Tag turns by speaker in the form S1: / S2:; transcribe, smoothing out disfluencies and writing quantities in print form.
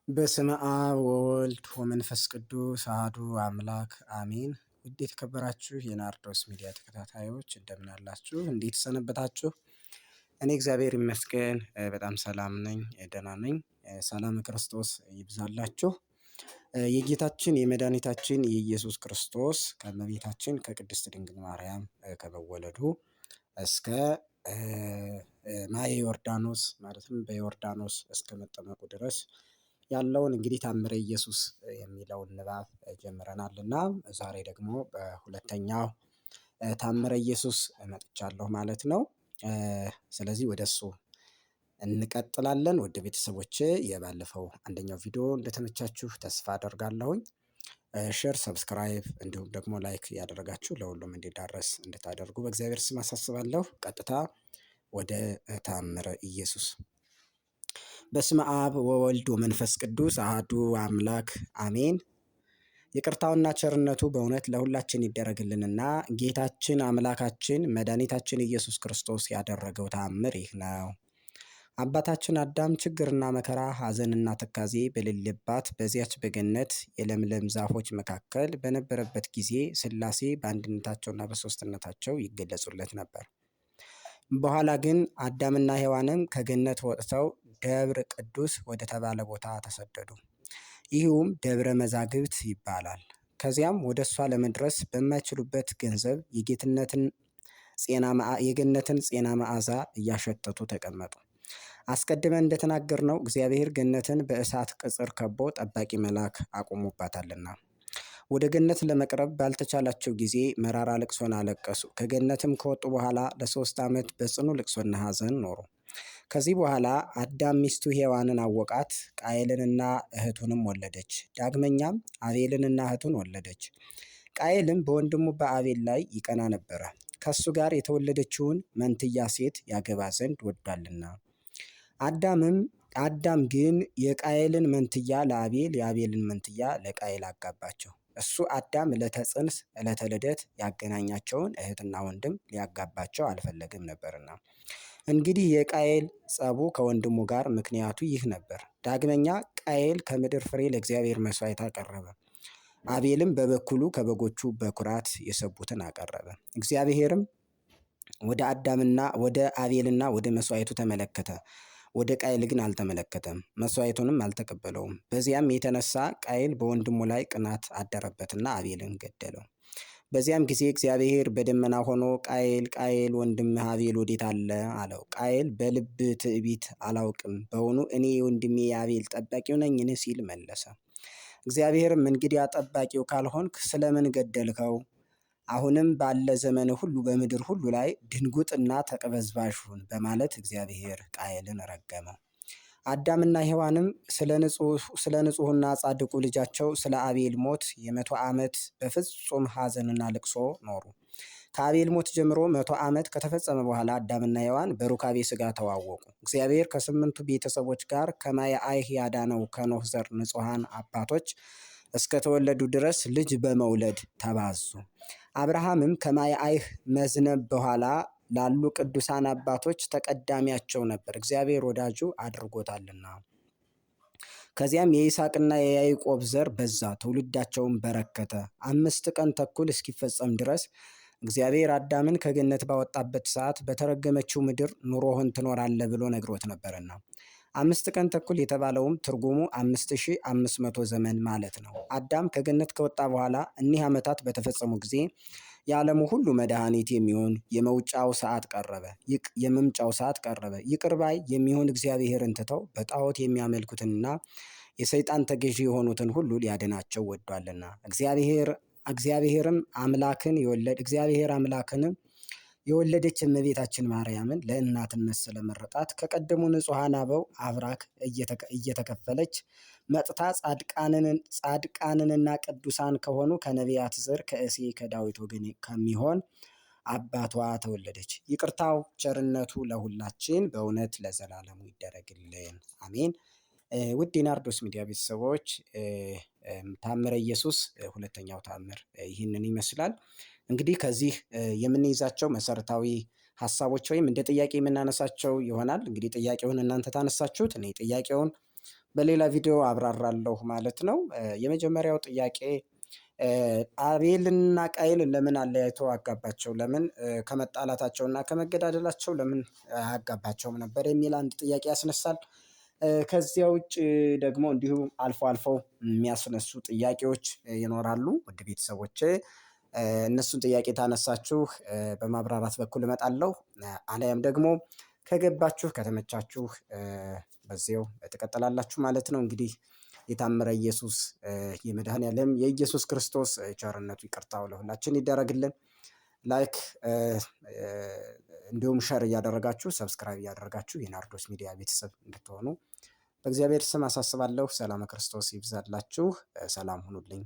S1: በስመ አብ ወወልድ ወመንፈስ ቅዱስ አሐዱ አምላክ አሜን። ውድ የተከበራችሁ የናርዶስ ሚዲያ ተከታታዮች እንደምን አላችሁ? እንዴት ሰነበታችሁ? እኔ እግዚአብሔር ይመስገን በጣም ሰላም ነኝ፣ ደህና ነኝ። ሰላም ክርስቶስ ይብዛላችሁ። የጌታችን የመድኃኒታችን የኢየሱስ ክርስቶስ ከእመቤታችን ከቅድስት ድንግል ማርያም ከመወለዱ እስከ ማየ ዮርዳኖስ ማለትም በዮርዳኖስ እስከ መጠመቁ ድረስ ያለውን እንግዲህ ታምረ ኢየሱስ የሚለውን ንባብ ጀምረናልና ዛሬ ደግሞ በሁለተኛው ታምረ ኢየሱስ መጥቻለሁ ማለት ነው። ስለዚህ ወደ እሱ እንቀጥላለን። ወደ ቤተሰቦቼ የባለፈው አንደኛው ቪዲዮ እንደተመቻችሁ ተስፋ አደርጋለሁኝ። ሼር፣ ሰብስክራይብ እንዲሁም ደግሞ ላይክ ያደረጋችሁ ለሁሉም እንዲዳረስ እንድታደርጉ በእግዚአብሔር ስም አሳስባለሁ። ቀጥታ ወደ ታምረ ኢየሱስ። በስመ አብ ወወልድ ወመንፈስ ቅዱስ አሐዱ አምላክ አሜን። ይቅርታውና ቸርነቱ በእውነት ለሁላችን ይደረግልንና ጌታችን አምላካችን መድኃኒታችን ኢየሱስ ክርስቶስ ያደረገው ተአምር ይህ ነው። አባታችን አዳም ችግርና መከራ ሐዘንና ትካዜ በሌለባት በዚያች በገነት የለምለም ዛፎች መካከል በነበረበት ጊዜ ሥላሴ በአንድነታቸውና በሦስትነታቸው ይገለጹለት ነበር። በኋላ ግን አዳምና ሔዋንም ከገነት ወጥተው ደብረ ቅዱስ ወደ ተባለ ቦታ ተሰደዱ። ይህውም ደብረ መዛግብት ይባላል። ከዚያም ወደ እሷ ለመድረስ በማይችሉበት ገንዘብ የገነትን ጤና መዓዛ እያሸተቱ ተቀመጡ። አስቀድመን እንደተናገርነው እግዚአብሔር ገነትን በእሳት ቅጽር ከቦ ጠባቂ መልአክ አቁሞባታልና ወደ ገነት ለመቅረብ ባልተቻላቸው ጊዜ መራራ ልቅሶን አለቀሱ። ከገነትም ከወጡ በኋላ ለ3 ዓመት በጽኑ ልቅሶና ሐዘን ኖሩ። ከዚህ በኋላ አዳም ሚስቱ ሔዋንን አወቃት፣ ቃየልንና እህቱንም ወለደች። ዳግመኛም አቤልንና እህቱን ወለደች። ቃየልም በወንድሙ በአቤል ላይ ይቀና ነበረ፣ ከሱ ጋር የተወለደችውን መንትያ ሴት ያገባ ዘንድ ወዷልና። አዳም ግን የቃየልን መንትያ ለአቤል፣ የአቤልን መንትያ ለቃየል አጋባቸው። እሱ አዳም ዕለተ ጽንስ ዕለተ ልደት ያገናኛቸውን እህትና ወንድም ሊያጋባቸው አልፈለግም ነበርና። እንግዲህ የቃየል ጸቡ ከወንድሙ ጋር ምክንያቱ ይህ ነበር። ዳግመኛ ቃየል ከምድር ፍሬ ለእግዚአብሔር መሥዋዕት አቀረበ። አቤልም በበኩሉ ከበጎቹ በኩራት የሰቡትን አቀረበ። እግዚአብሔርም ወደ አቤልና ወደ መሥዋዕቱ ተመለከተ፣ ወደ ቃየል ግን አልተመለከተም፣ መሥዋዕቱንም አልተቀበለውም። በዚያም የተነሳ ቃየል በወንድሙ ላይ ቅናት አደረበትና አቤልን ገደለው። በዚያም ጊዜ እግዚአብሔር በደመና ሆኖ ቃየል ቃየል ወንድምህ አቤል ወዴት አለ? አለው። ቃየል በልብ ትዕቢት አላውቅም፣ በውኑ እኔ ወንድሜ የአቤል ጠባቂው ነኝን? ሲል መለሰ። እግዚአብሔርም እንግዲያ ጠባቂው ካልሆንክ ስለምን ገደልከው? አሁንም ባለ ዘመን ሁሉ በምድር ሁሉ ላይ ድንጉጥና ተቅበዝባዥ ሁን በማለት እግዚአብሔር ቃየልን ረገመው። አዳምና ሔዋንም ስለ ንጹሕና ጻድቁ ልጃቸው ስለ አቤል ሞት የ100 ዓመት በፍጹም ሐዘንና ልቅሶ ኖሩ። ከአቤል ሞት ጀምሮ 100 ዓመት ከተፈጸመ በኋላ አዳምና ሔዋን በሩካቤ ሥጋ ተዋወቁ። እግዚአብሔር ከ8ቱ ቤተሰቦች ጋር ከማየ አይህ ያዳነው ከኖህ ዘር ንጹሐን አባቶች እስከተወለዱ ድረስ ልጅ በመውለድ ተባዙ። አብርሃምም ከማየ አይህ መዝነብ በኋላ ላሉ ቅዱሳን አባቶች ተቀዳሚያቸው ነበር፣ እግዚአብሔር ወዳጁ አድርጎታልና። ከዚያም የይስሐቅና የያዕቆብ ዘር በዛ፣ ትውልዳቸውን በረከተ። 5 ቀን ተኩል እስኪፈጸም ድረስ እግዚአብሔር አዳምን ከገነት ባወጣበት ሰዓት በተረገመችው ምድር ኑሮህን ትኖራለህ ብሎ ነግሮት ነበርና 5 ቀን ተኩል የተባለውም ትርጉሙ 5500 ዘመን ማለት ነው። አዳም ከገነት ከወጣ በኋላ እኒህ ዓመታት በተፈጸሙ ጊዜ የዓለሙ ሁሉ መድኃኒት የሚሆን የመምጫው ሰዓት ቀረበ። ይቅር ባይ የሚሆን እግዚአብሔርን ትተው በጣዖት የሚያመልኩትንና የሰይጣን ተገዢ የሆኑትን ሁሉ ሊያድናቸው ወዷልና። እግዚአብሔር አምላክን የወለደች እመቤታችን ማርያምን ለእናትነት ስለመረጣት ከቀደሙ ንጹሐን አበው አብራክ እየተከፈለች መጥታ ጻድቃንንና ቅዱሳን ከሆኑ ከነቢያት ዘር ከእሴይ ከዳዊት ወገን ከሚሆን አባቷ ተወለደች። ይቅርታው ቸርነቱ ለሁላችን በእውነት ለዘላለሙ ይደረግልን፣ አሜን። ውድ የናርዶስ ሚዲያ ቤተሰቦች ታምረ ኢየሱስ ሁለተኛው ታምር ይህንን ይመስላል። እንግዲህ ከዚህ የምንይዛቸው መሰረታዊ ሀሳቦች ወይም እንደ ጥያቄ የምናነሳቸው ይሆናል። እንግዲህ ጥያቄውን እናንተ ታነሳችሁት፣ እኔ ጥያቄውን በሌላ ቪዲዮ አብራራለሁ ማለት ነው። የመጀመሪያው ጥያቄ አቤልና ቃየል ለምን አለያይቶ አጋባቸው? ለምን ከመጣላታቸውና ከመገዳደላቸው ለምን አያጋባቸውም ነበር የሚል አንድ ጥያቄ ያስነሳል። ከዚያ ውጭ ደግሞ እንዲሁ አልፎ አልፎ የሚያስነሱ ጥያቄዎች ይኖራሉ። ውድ ቤተሰቦቼ እነሱን ጥያቄ ታነሳችሁ በማብራራት በኩል እመጣለሁ። አልያም ደግሞ ከገባችሁ ከተመቻችሁ በዚያው ትቀጥላላችሁ ማለት ነው። እንግዲህ የታመረ ኢየሱስ የመድኃኒዓለም የኢየሱስ ክርስቶስ ቸርነቱ ይቅርታው ለሁላችን ይደረግልን። ላይክ እንዲሁም ሸር እያደረጋችሁ ሰብስክራይብ እያደረጋችሁ የናርዶስ ሚዲያ ቤተሰብ እንድትሆኑ በእግዚአብሔር ስም አሳስባለሁ። ሰላም ክርስቶስ ይብዛላችሁ። ሰላም ሁኑልኝ።